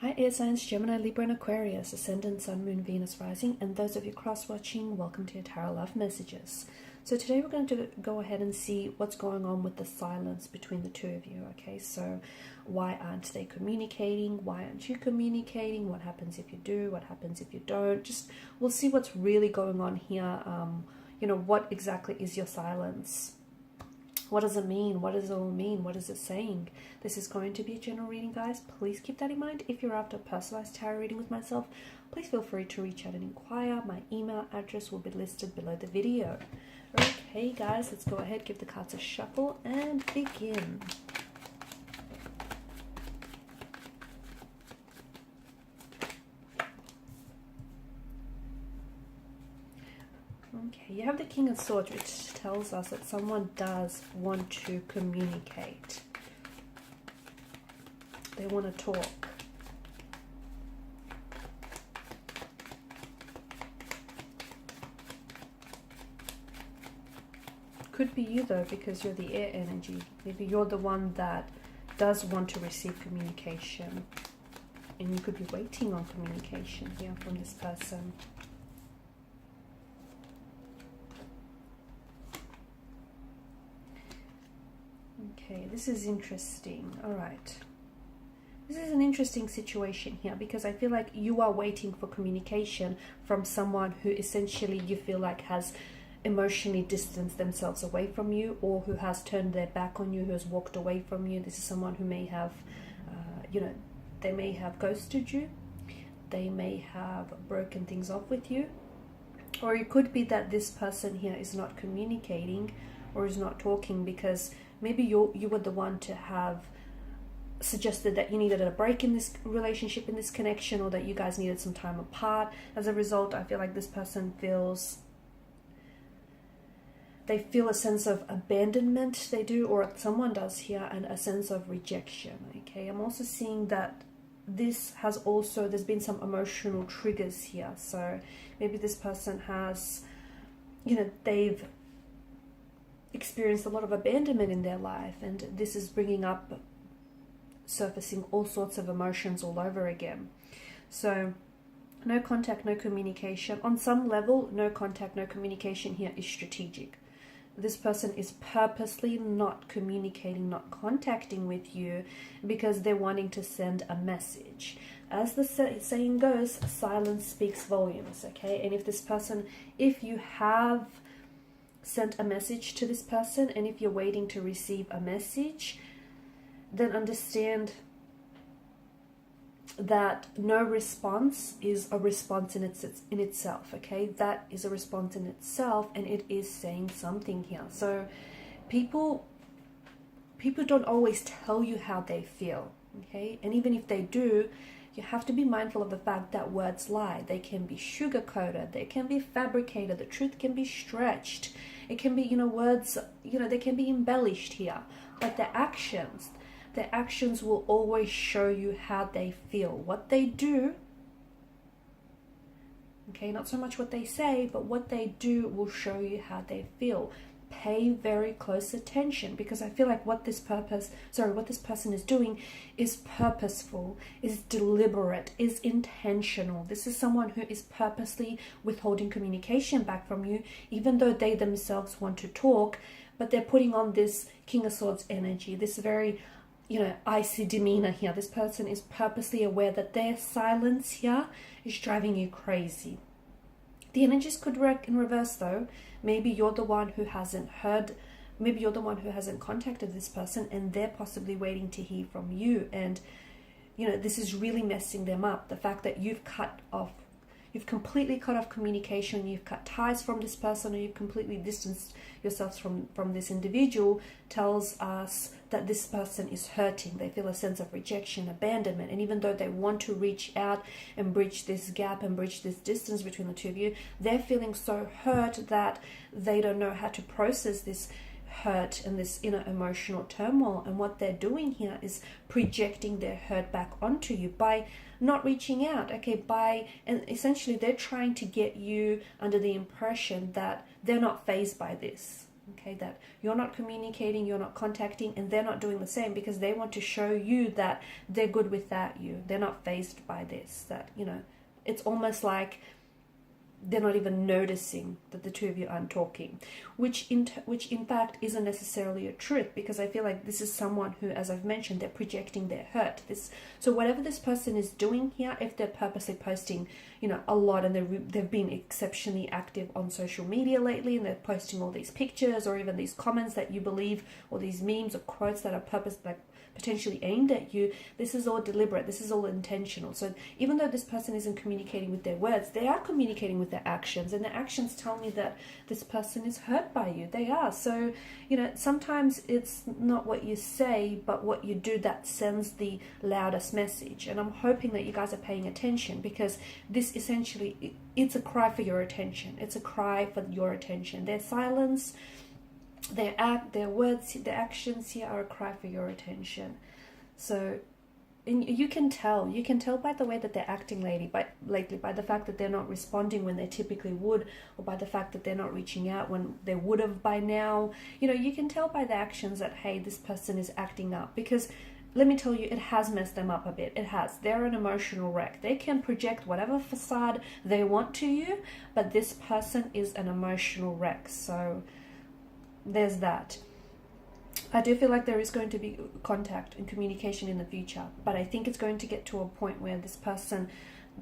Hi air signs, Gemini, Libra and Aquarius, Ascendant, Sun, Moon, Venus, Rising, and those of you cross-watching, welcome to your Tarot Love Messages. So today we're going to go ahead and see what's going on with the silence between the two of you, okay? So why aren't they communicating? Why aren't you communicating? What happens if you do? What happens if you don't? Just, we'll see what's really going on here. What exactly is your silence? What does it mean? What does it all mean? What is it saying? This is going to be a general reading, guys. Please keep that in mind. If you're after a personalized tarot reading with myself, please feel free to reach out and inquire. My email address will be listed below the video. Okay, guys, let's go ahead, give the cards a shuffle, and begin. Okay, you have the King of Swords, which tells us that someone does want to communicate. They want to talk. Could be you though, because you're the air energy. Maybe you're the one that does want to receive communication. And you could be waiting on communication here from this person. Okay, this is interesting. All right. This is an interesting situation here because I feel like you are waiting for communication from someone who essentially you feel like has emotionally distanced themselves away from you, or who has turned their back on you, who has walked away from you. This is someone who may have, they may have ghosted you. They may have broken things off with you. Or it could be that this person here is not communicating or is not talking because maybe you were the one to have suggested that you needed a break in this relationship, in this connection, or that you guys needed some time apart. As a result, I feel like this person feels a sense of abandonment, they do, or someone does here, and a sense of rejection. Okay, I'm also seeing that there's been some emotional triggers here. So maybe this person has, they've experienced a lot of abandonment in their life, and this is surfacing all sorts of emotions all over again. So no contact, no communication. On some level, no contact, no communication here is strategic. This person is purposely not communicating, not contacting with you because they're wanting to send a message. As the saying goes, silence speaks volumes, okay? And if you have sent a message to this person, and if you're waiting to receive a message, then understand that no response is a response in itself, okay? That is a response in itself, and it is saying something here. So people don't always tell you how they feel, okay? And even if they do, you have to be mindful of the fact that words lie. They can be sugar-coated, they can be fabricated, the truth can be stretched. It can be, words, they can be embellished here. But their actions will always show you how they feel. What they do, okay, not so much what they say, but what they do will show you how they feel. Pay very close attention, because I feel like what this person is doing is purposeful, is deliberate, is intentional. This is someone who is purposely withholding communication back from you, even though they themselves want to talk, but they're putting on this King of Swords energy, this very icy demeanor here. This person is purposely aware that their silence here is driving you crazy. The energies could work in reverse though. Maybe you're the one who hasn't contacted this person, and they're possibly waiting to hear from you. And this is really messing them up. The fact that you've completely cut off communication, you've cut ties from this person, or you've completely distanced yourselves from this individual, tells us that this person is hurting. They feel a sense of rejection, abandonment, and even though they want to reach out and bridge this gap and bridge this distance between the two of you, they're feeling so hurt that they don't know how to process this hurt and this inner emotional turmoil. And what they're doing here is projecting their hurt back onto you by not reaching out, okay? And essentially they're trying to get you under the impression that they're not fazed by this, Okay, that you're not communicating, you're not contacting, and they're not doing the same because they want to show you that they're good without you. They're not fazed by this. That, you know, it's almost like they're not even noticing that the two of you aren't talking, which in fact isn't necessarily a truth, because I feel like this is someone who, as I've mentioned, they're projecting their hurt. So whatever this person is doing here, if they're purposely posting, you know, a lot, and they've been exceptionally active on social media lately, and they're posting all these pictures or even these comments that you believe, or these memes or quotes that are potentially aimed at you, this is all deliberate, this is all intentional. So even though this person isn't communicating with their words, they are communicating with their actions, and their actions tell me that this person is hurt by you. They are. So, you know, sometimes it's not what you say, but what you do that sends the loudest message. And I'm hoping that you guys are paying attention, because this essentially, it's a cry for your attention. It's a cry for your attention. Their silence, their words, their actions here are a cry for your attention. So, and you can tell by the way that they're acting lately, by the fact that they're not responding when they typically would, or by the fact that they're not reaching out when they would have by now. You know, you can tell by the actions that, hey, this person is acting up, because let me tell you, it has messed them up a bit. It has. They're an emotional wreck. They can project whatever facade they want to you, but this person is an emotional wreck. So there's that. I do feel like there is going to be contact and communication in the future, but I think it's going to get to a point where this person,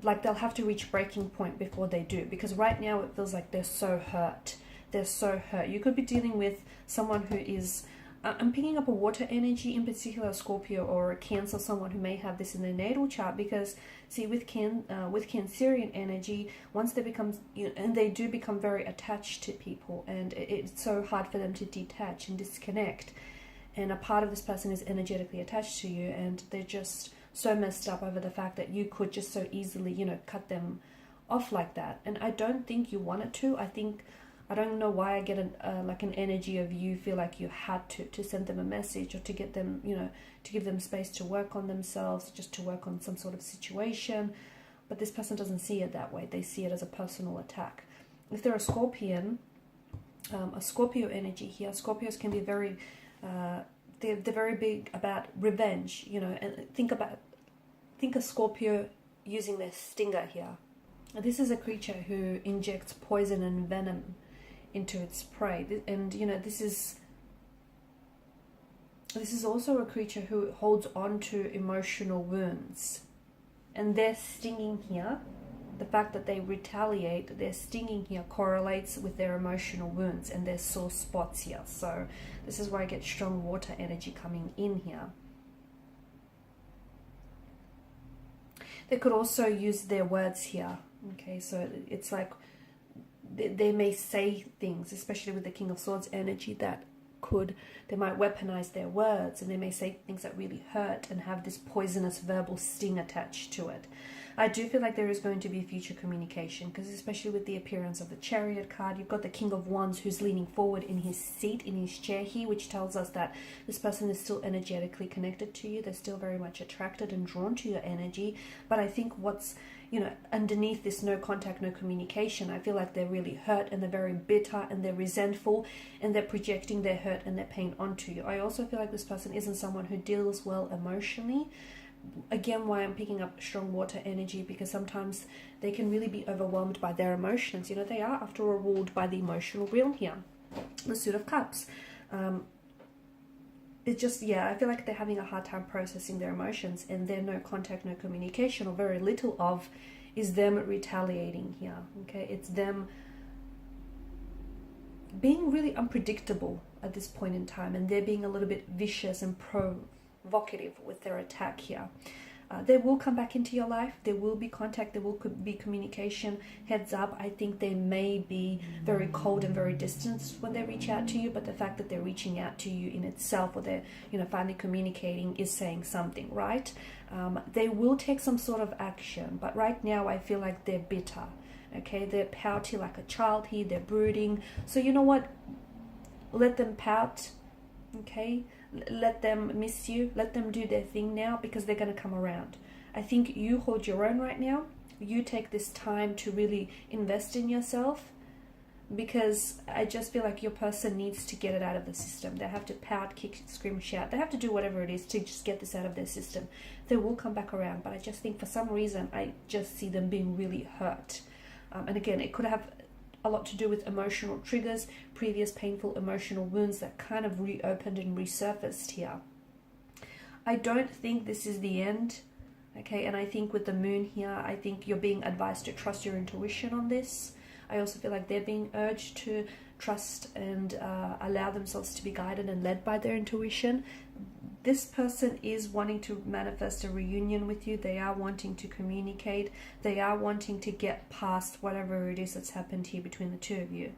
like, they'll have to reach breaking point before they do, because right now it feels like they're so hurt. They're so hurt. You could be dealing with someone who is, I'm picking up a water energy, in particular a Scorpio or a Cancer, someone who may have this in their natal chart, because see, with Cancerian energy, once they become, you know, and they do become very attached to people, and it's so hard for them to detach and disconnect. And a part of this person is energetically attached to you, and they're just so messed up over the fact that you could just so easily, you know, cut them off like that. And I don't think you wanted to. I don't know why I get an energy of you feel like you had to send them a message, or to get them, you know, to give them space to work on themselves, just to work on some sort of situation. But this person doesn't see it that way. They see it as a personal attack. If they're a Scorpion, a Scorpio energy here, Scorpios can be very, they're very big about revenge, you know, and think of Scorpio using their stinger here. This is a creature who injects poison and venom into its prey, and you know, this is also a creature who holds on to emotional wounds, and their stinging here, the fact that they retaliate, their stinging here correlates with their emotional wounds and their sore spots here. So this is why I get strong water energy coming in here. They could also use their words here. Okay, so it's like they may say things, especially with the King of Swords energy, that they might weaponize their words, and they may say things that really hurt and have this poisonous verbal sting attached to it. I do feel like there is going to be future communication, because especially with the appearance of the Chariot card, you've got the King of Wands who's leaning forward in his seat, in his chair here, which tells us that this person is still energetically connected to you. They're still very much attracted and drawn to your energy. But I think what's, you know, underneath this no contact, no communication, I feel like they're really hurt, and they're very bitter, and they're resentful, and they're projecting their hurt and their pain onto you. I also feel like this person isn't someone who deals well emotionally. Again, why I'm picking up strong water energy, because sometimes they can really be overwhelmed by their emotions. You know, they are, after all, ruled by the emotional realm here. The Suit of Cups. It's just, yeah, I feel like they're having a hard time processing their emotions, and their no contact, no communication, or very little of, is them retaliating here. Okay, it's them being really unpredictable at this point in time, and they're being a little bit vicious and provocative with their attack here. They will come back into your life. There will be contact. There will be communication. Heads up, I think they may be very cold and very distant when they reach out to you, but the fact that they're reaching out to you in itself, or they're, you know, finally communicating, is saying something, right? They will take some sort of action, but right now I feel like they're bitter. Okay, they're pouty like a child here. They're brooding. So you know what? Let them pout. Okay, let them miss you, let them do their thing now, because they're going to come around. I think you hold your own right now. You take this time to really invest in yourself, because I just feel like your person needs to get it out of the system. They have to pout, kick, scream, shout. They have to do whatever it is to just get this out of their system. They will come back around, but I just think for some reason I just see them being really hurt. And again, it could have a lot to do with emotional triggers, previous painful emotional wounds that kind of reopened and resurfaced here. I don't think this is the end. Okay, and I think with the moon here, I think you're being advised to trust your intuition on this. I also feel like they're being urged to trust and allow themselves to be guided and led by their intuition. This person is wanting to manifest a reunion with you. They are wanting to communicate. They are wanting to get past whatever it is that's happened here between the two of you.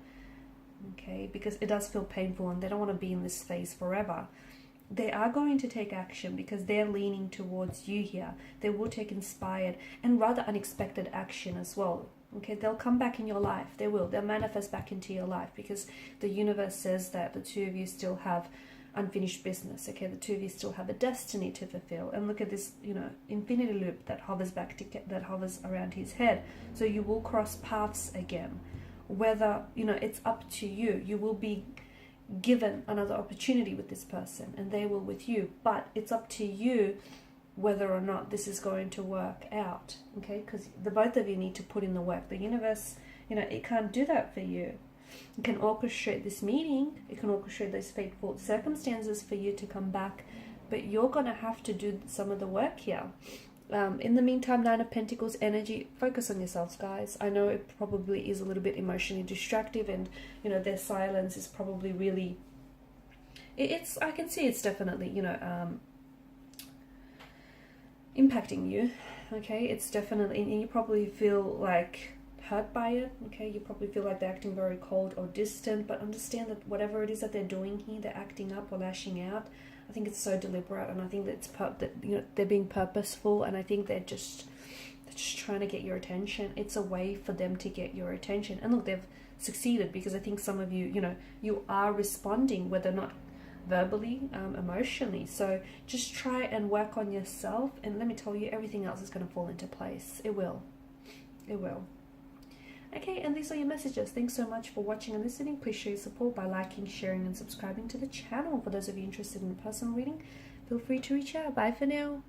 Okay, because it does feel painful and they don't want to be in this phase forever. They are going to take action because they're leaning towards you here. They will take inspired and rather unexpected action as well. Okay, they'll come back in your life. They will. They'll manifest back into your life because the universe says that the two of you still have unfinished business. Okay, the two of you still have a destiny to fulfill. And look at this, infinity loop that hovers that hovers around his head. So you will cross paths again. Whether, it's up to you. You will be given another opportunity with this person and they will with you, but it's up to you whether or not this is going to work out. Okay, because the both of you need to put in the work. The universe, it can't do that for you. It can orchestrate this meeting, it can orchestrate those fateful circumstances for you to come back, but you're going to have to do some of the work here. In the meantime, Nine of Pentacles energy, focus on yourselves, guys. I know it probably is a little bit emotionally distractive and, their silence is probably really, I can see it's definitely, impacting you. Okay, it's definitely, and you probably feel like hurt by it. Okay, you probably feel like they're acting very cold or distant, but understand that whatever it is that they're doing here, they're acting up or lashing out. I think it's so deliberate, and I think that they're being purposeful, and I think they're just trying to get your attention. It's a way for them to get your attention, and look, they've succeeded because I think some of you, you are responding, whether or not verbally, emotionally. So just try and work on yourself, and let me tell you, everything else is going to fall into place. It will. Okay, and these are your messages. Thanks so much for watching and listening. Please show your support by liking, sharing, and subscribing to the channel. For those of you interested in a personal reading, feel free to reach out. Bye for now.